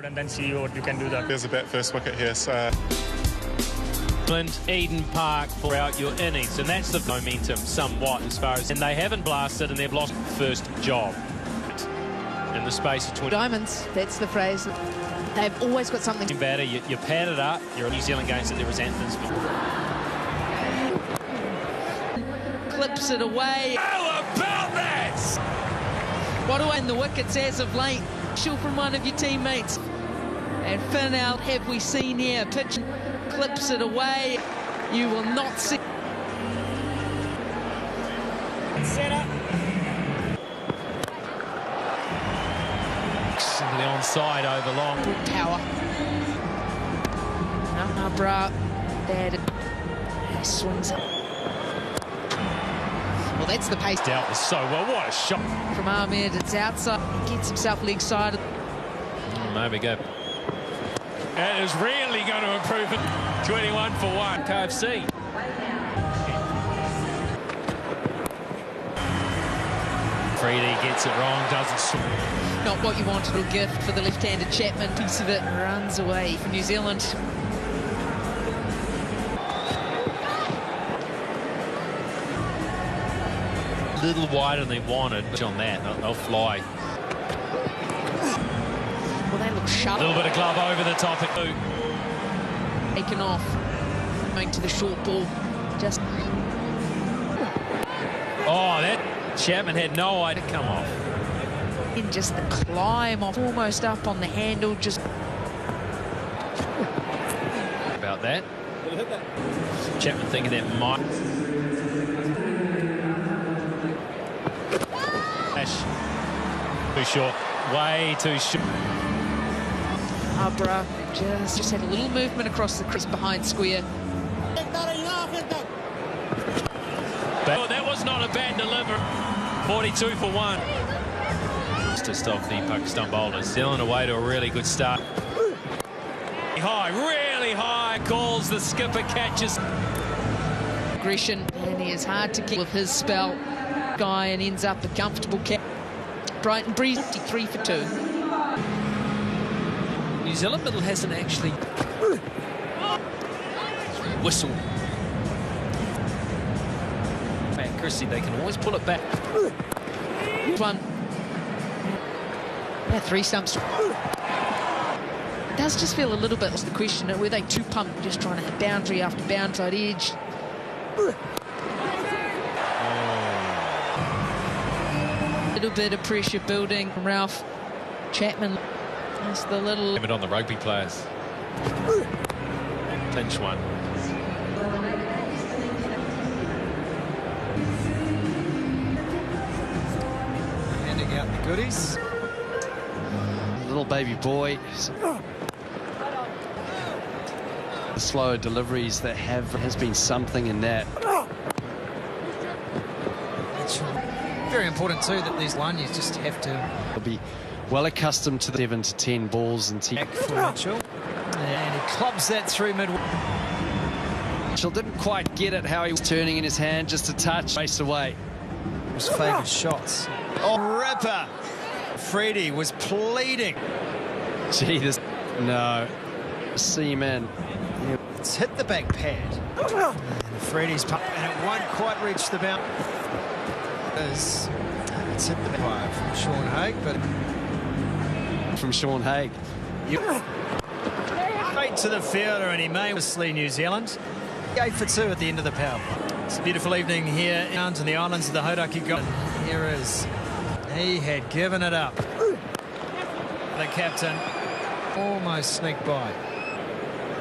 and then see what you can do that. There's a bet first wicket here, so... Eden Park for out your innings, and that's the momentum somewhat as far as... And they haven't blasted and they've lost first job in the space of 20... Diamonds, that's the phrase. They've always got something... Better, you pad it up, you're New Zealand games that there was anthems. Clips it away. How about that? What do I in the wickets as of late? Shoot from one of your teammates. And Finn out, have we seen here? Pitch clips it away. You will not see. Set up. The onside over long. Power. No, bra. Bad. He swings up. Well, that's the pace. Dealt with so well. What a shot. From Ahmed, it's outside. Gets himself leg sided. There we go. That is really going to improve it. 21 for 1. KFC. Freedy gets it wrong, doesn't swing. Not what you wanted, a gift for the left-handed Chapman. Piece of it runs away for New Zealand. A little wider than they wanted, but on that, they'll fly. Well, they look sharp. A little bit of glove over the top. Taken off. Going to the short ball. Just... Oh, that Chapman had no idea to come off. In just the climb off, almost up on the handle, just... About that. Chapman thinking that might... Too short. Way too short. Abra just had a little movement across the crease behind square. But that was not a bad delivery. 42 for 1. To stop the Pakistan bowlers. Zealand away to a really good start. High, really high. Calls the skipper, catches. Aggression, and he is hard to keep with his spell. Guy and ends up a comfortable catch. Brighton breeze 53 for 2. New Zealand middle hasn't actually whistle. Accuracy, they can always pull it back. One. Yeah, 3 stumps. It does just feel a little bit, was the question, were they too pumped, just trying to hit boundary after boundary side edge? A little bit of pressure building from Ralph Chapman. Just the little... Limit on the rugby players. Pinch one. Handing out the goodies. Little baby boy. The slower deliveries that has been something in that. It's very important too that these one, you just have to Be well accustomed to the 7 to 10 balls and back for Mitchell. And he clubs that through mid. Mitchell didn't quite get it how he was turning in his hand, just a touch, race away. His favourite shots. Oh, ripper! Freedy was pleading. Gee, this... No. Seaman. It's hit the back pad. And Freedy's pump, and it won't quite reach the bound. It's hit the back from Sean Haig, but... From Sean Haig. Straight to the fielder, and he may obviously New Zealand. 8 for 2 at the end of the power. It's a beautiful evening here in the islands of the Hauraki. Here is... He had given it up. The captain almost sneaked by.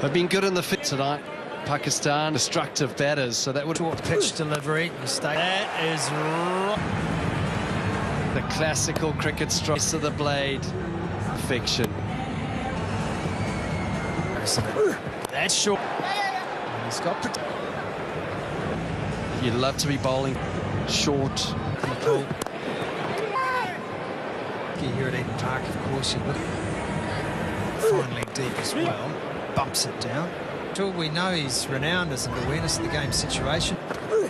They've been good in the fit tonight. Pakistan, destructive batters, so that would... Short pitch delivery. Mistake. That is right. The classical cricket strokes of the blade. Perfection. That's short. He's got... You'd love to be bowling short. Here at Eden Park, of course, you look finally deep as well. Bumps it down. We know he's renowned as an awareness of the game situation. They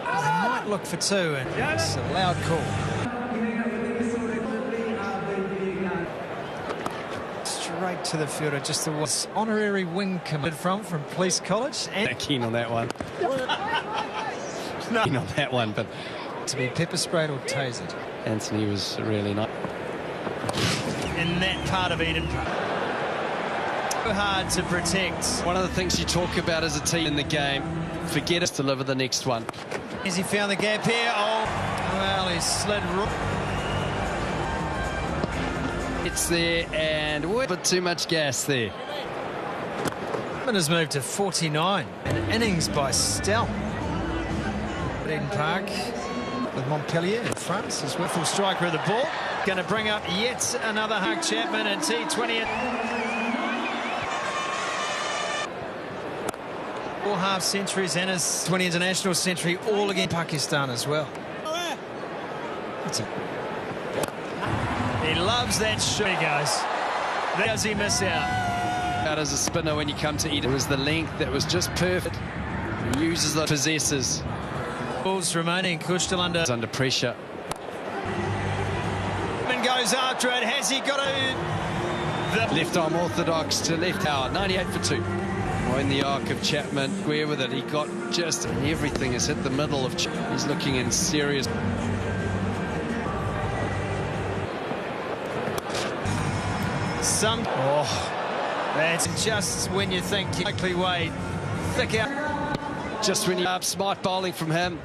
might look for 2, and it's a loud call. straight to the fielder. Just the honorary wing committed from Police College. And Keen on that one. no. Keen on that one, but to be pepper sprayed or tasered. Anthony was really nice. In that part of Eden Park. So hard to protect. One of the things you talk about as a team in the game, forget us to deliver the next one. As he found the gap here, oh, well, he slid. It's there and a bit too much gas there. Has moved to 49. An innings by Stell. Eden Park with Montpellier in front as well. Full striker of the ball. Going to bring up yet another Hug Chapman and T20. 4 half centuries and his 20 international century, all against Pakistan as well. That's it. He loves that shot. He goes. Does he miss out? Out as a spinner when you come to Eden. It was the length that was just perfect. He uses the possessors. Balls remaining. Kush still under pressure. And goes after it. Has he got a... Left arm orthodox to left hour. 98 for 2. Oh, in the arc of Chapman. Square with it. He got just... And everything has hit the middle of... He's looking in serious... That's just when you think likely way thick out. Just when you up smart bowling from him.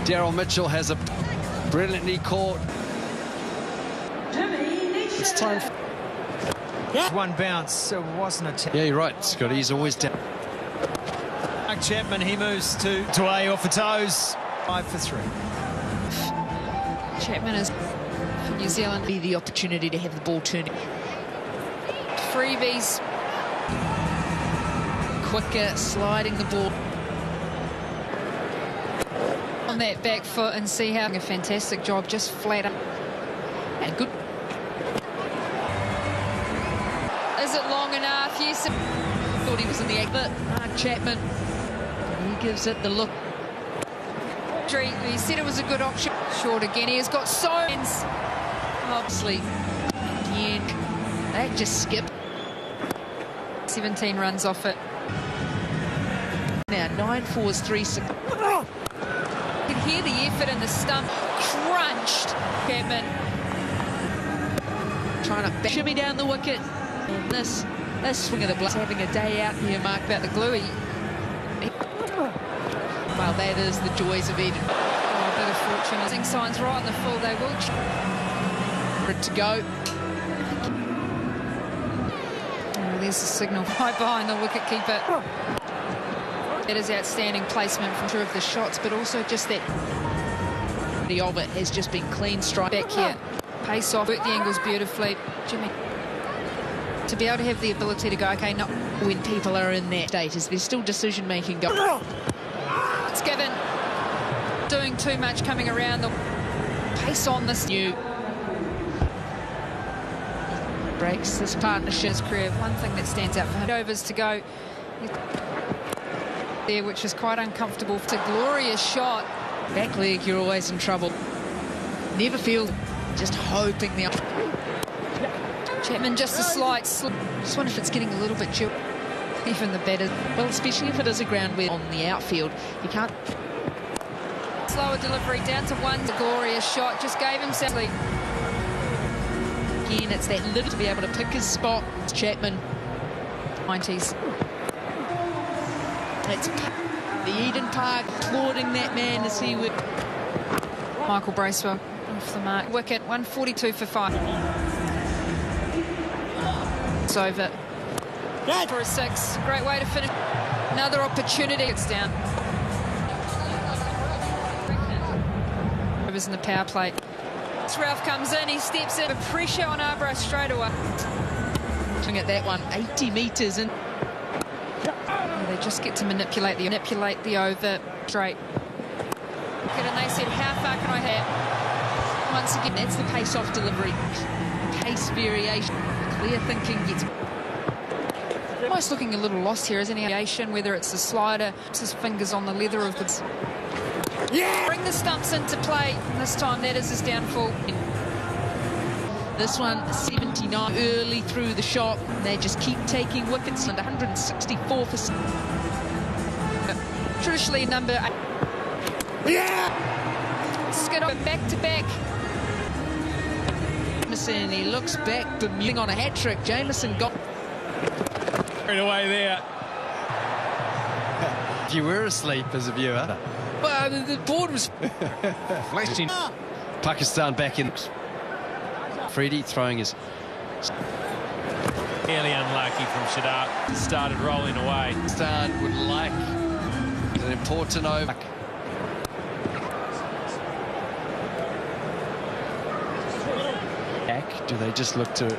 Daryl Mitchell has a brilliantly caught. It's time. One bounce, so it wasn't a... Yeah, you're right, Scott. He's always down. Mark Chapman, he moves to A off the toes. 5 for 3. Chapman is for New Zealand. Be the opportunity to have the ball turning. Freebies. Quicker, sliding the ball on that back foot and see how a fantastic job, just flat up and good. Is it long enough? Yes. Thought he was in the act, but Mark Chapman, he gives it the look. He said it was a good option. Short again. He has got so obviously again. That just skipped. 17 runs off it. Now 9 fours, 3 6. You can hear the effort in the stump. Crunched. Chapman trying to shimmy down the wicket. And this swing of the blood. Having a day out here, Mark, about the glue. Well, that is the joys of Eden. Oh, a bit of fortune. Using signs right in the full. They will. For it to go. There's the signal right behind the wicketkeeper. It is outstanding placement from two of the shots, but also just that the of it has just been clean strike back here. Pace off, work the angles beautifully. Jimmy, to be able to have the ability to go, okay, not when people are in that state, is there's still decision making going. It's given. Doing too much coming around the pace on this new. Breaks this partnership's career. One thing that stands out for him, overs to go there, which is quite uncomfortable. It's a glorious shot. Back leg, you're always in trouble. Never feel, just hoping the... Chapman, just a slight slip. Just wonder if it's getting a little bit chill. Even the better. Well, especially if it is a ground where on the outfield, you can't... Slower delivery, down to 1. A glorious shot, just gave himself... Again, it's that little to be able to pick his spot. It's Chapman, 90s. It's the Eden Park applauding that man as he would. Michael Bracewell off the mark. Wicket, 142 for 5. It's over. For a 6. Great way to finish. Another opportunity. It's down. Overs in the power play. Ralph comes in, he steps in, pressure on Arbroath straight away. Looking at that one, 80 metres in. They just get to manipulate the over straight. And they said, how far can I have? Once again, that's the pace off delivery. Pace variation. Clear thinking gets... Almost looking a little lost here, isn't he? Whether it's the slider, his fingers on the leather of the... Yeah! Bring the stumps into play. This time that is his downfall. This one, 79 early through the shot. They just keep taking wickets, and 164 for traditionally number 8. Yeah! Skid on back to back. Jameson, he looks back, Bermuda on a hat trick. Jameson got Right away there. If you were asleep as a viewer. Well, the board was flashing. Pakistan back in. Freddie throwing his. Fairly unlucky from Shadab. Started rolling away. Pakistan would like an important over. Do they just look to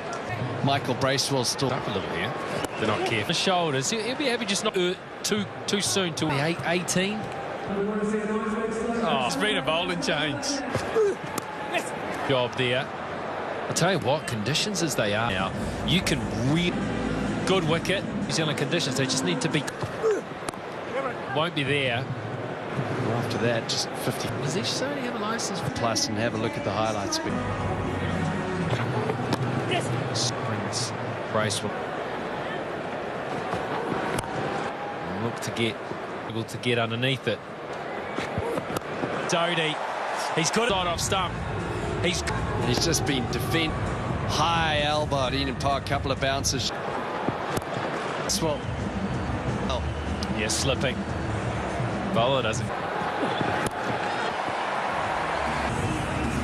Michael Bracewell still Up a little here. They're not careful. The shoulders. He'll be happy just not too soon to 18. Oh, it's been a bowling change. Job there. I tell you what, conditions as they are now, you can read good wicket. New Zealand conditions, they just need to be. Won't be there. after that. Just 50. Does each side have a license? Plus, and have a look at the highlights. Springs. Bracewell. Look to get able to get underneath it. Doty. He's got it off stump. He's just been defend high elbow at Eden Park, couple of bounces. Well, oh. Yeah, slipping. Bowler doesn't.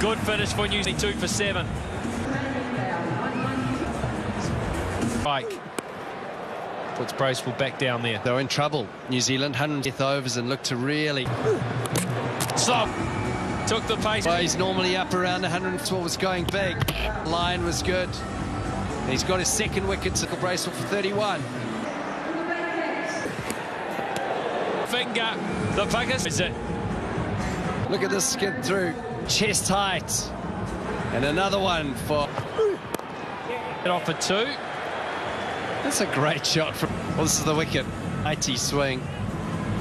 Good finish for New Zealand, 2 for 7. Pike puts Bracewell back down there. They're in trouble. New Zealand 100th overs and look to really Stop. Took the pace. Well, he's normally up around 112. Was going big. Line was good. He's got his second wicket. Sickle Bracewell for 31. Finger. The Pakistan. Is it? Look at this skid through. Chest height. And another one for. Get off for 2. That's a great shot from. Well, this is the wicket. IT swing.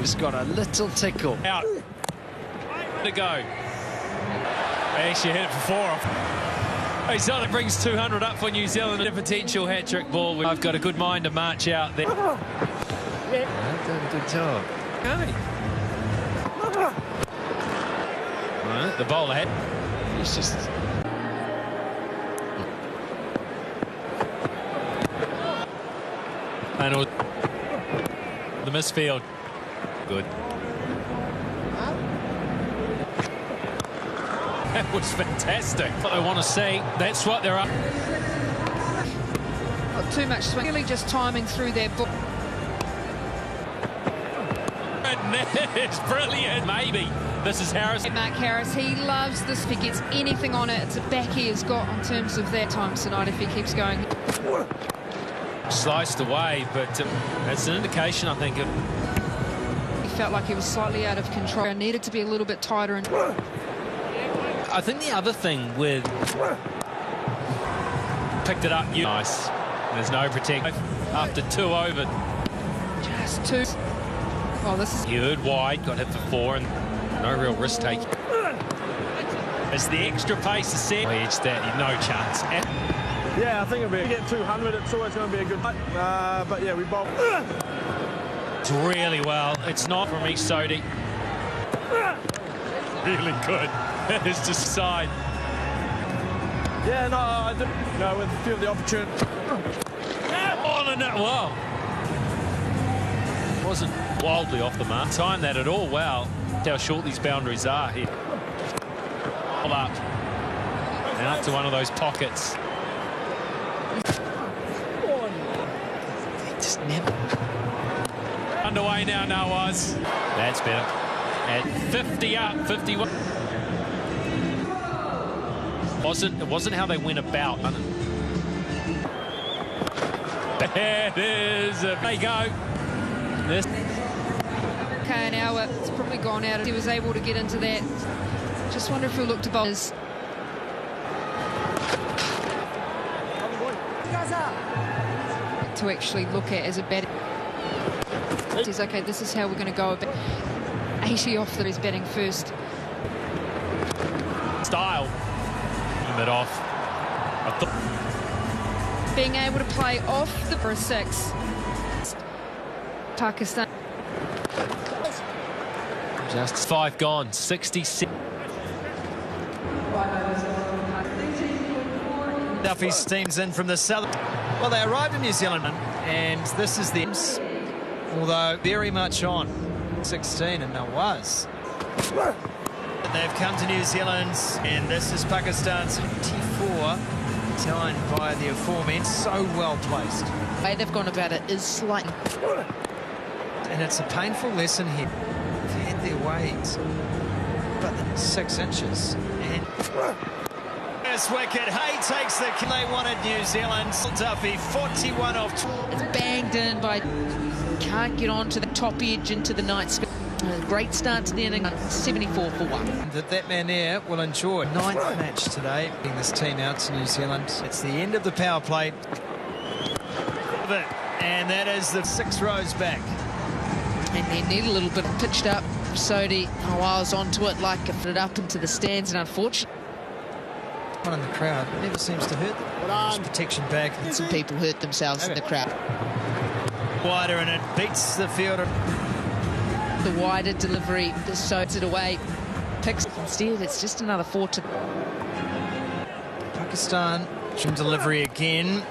Just got a little tickle. Out. To go. They actually hit it for 4. He suddenly brings 200 up for New Zealand. A potential hat-trick ball. I've got a good mind to march out there. Yeah, done a good job. Okay. Right, the bowler had. He's just. And the misfield. Good. That was fantastic. What I want to see, that's what they're up. Not too much swing. Really just timing through their book. It's brilliant. Maybe. This is Harris. Mark Harris, he loves this. If he gets anything on it, it's a back he has got in terms of that time tonight if he keeps going. Sliced away, but it's an indication, I think, of... He felt like he was slightly out of control. Needed to be a little bit tighter. And I think the other thing with... Picked it up. Nice. There's no protection. After 2 over. Just 2. Oh, this is... You heard wide, got hit for 4, and no real risk taking. It's the extra pace to set. Edge that, no chance. Yeah, I think it'll be. If we get 200, it's always going to be a good fight. But yeah, we both. It's really well. It's not from each Sodi. Really good. It's just side. Yeah, no, I did. No, with a few of the opportunity. On and that. Wow. Wasn't wildly off the mark. Timed that at all. Wow. How short these boundaries are here. All up. And up to one of those pockets. Just never. Underway now, Nawaz. That's better. At 50 up, 51. It wasn't how they went about. There it is. There you go. This. Okay, an hour. It's probably gone out. He was able to get into that. Just wonder if he'll look to bowlers. To actually look at as a batter. He's okay, this is how we're going to go about 80 off that he's batting first. Style. It off. I Being able to play off the for a 6. Pakistan. Just 5 gone, 66. Duffy steams in from the south. Well, they arrived in New Zealand, and this is the although very much on 16, and it was. They've come to New Zealand, and this is Pakistan's 24, timed by the aforementioned. So well placed. The way they've gone about it is slightly. And it's a painful lesson here. They've had their ways, but 6 inches. And this wicket, Hay takes the kill. They wanted New Zealand. Duffy, 41 off. It's banged in by. Can't get on to the top edge into the night sky. Great start to the inning. 74 for 1. That man there will enjoy 9th match today. Bringing this team out to New Zealand. It's the end of the power play. And that is the 6 rows back. And they need a little bit pitched up. Sodhi, I was onto it like it up into the stands, and unfortunately. One in the crowd never seems to hurt them. There's protection back. And some people hurt themselves in the crowd. Wider, and it beats the fielder. The wider delivery just shows it away. Picks instead, it's just another 4 to. Pakistan, delivery again.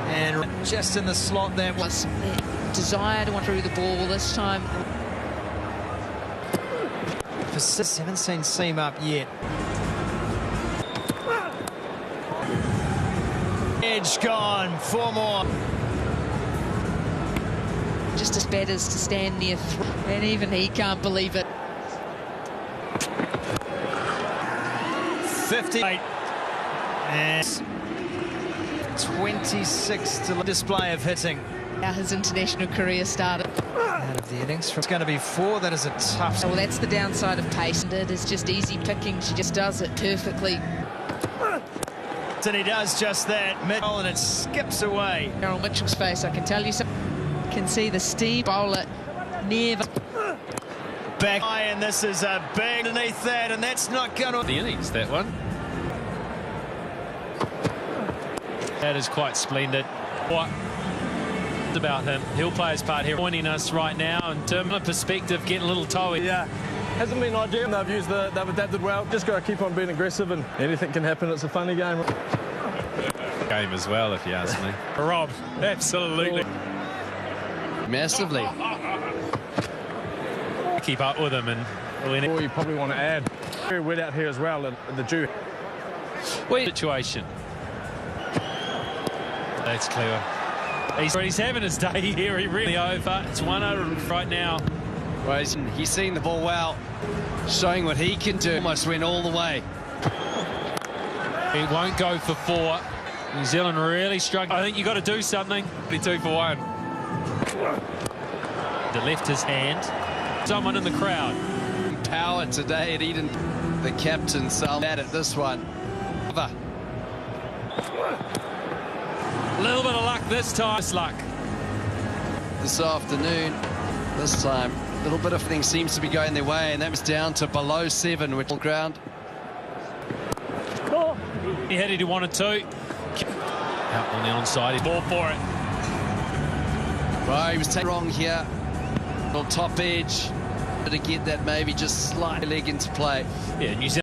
And just in the slot there Was their desire to want through the ball this time. Persist, haven't seen seam up yet. Edge gone, 4 more. Just as bad as to stand near, and even he can't believe it. 58 and 26 to display of hitting. How his international career started. Out of the innings, it's going to be 4. That is a tough. Well, that's the downside of pace. It is just easy picking. She just does it perfectly. And he does just that. Middle, and it skips away. Errol Mitchell's face, I can tell you something. Can see the steam bowler never. Back high, and this is a big underneath that, and that's not going to. The innings, that one. That is quite splendid. What about him? He'll play his part here, joining us right now. In terms of perspective, getting a little toey. Yeah, hasn't been ideal. They've adapted well. Just got to keep on being aggressive, and anything can happen. It's a funny game. Game as well, if you ask me. Rob, absolutely. Massively. Keep up with him, and Or you probably want to add. Very wet out here as well, in the dew. Situation. That's clever. He's having his day here. He really over. It's 100 right now. Well, he's seen the ball well, showing what he can do. Almost went all the way. He won't go for 4. New Zealand really struggling. I think you've got to do something. 2 for 1. To lift his hand. Someone in the crowd. Power today at Eden. The captain Sal at this one. A little bit of luck this time. Luck. This afternoon, this time, a little bit of things seems to be going their way, and that was down to below 7, which ground. He had it, he wanted to. Out on the onside, he ball for it. Right, he was taken wrong here. On top edge. To get that maybe just slight leg into play. Yeah, New Zealand.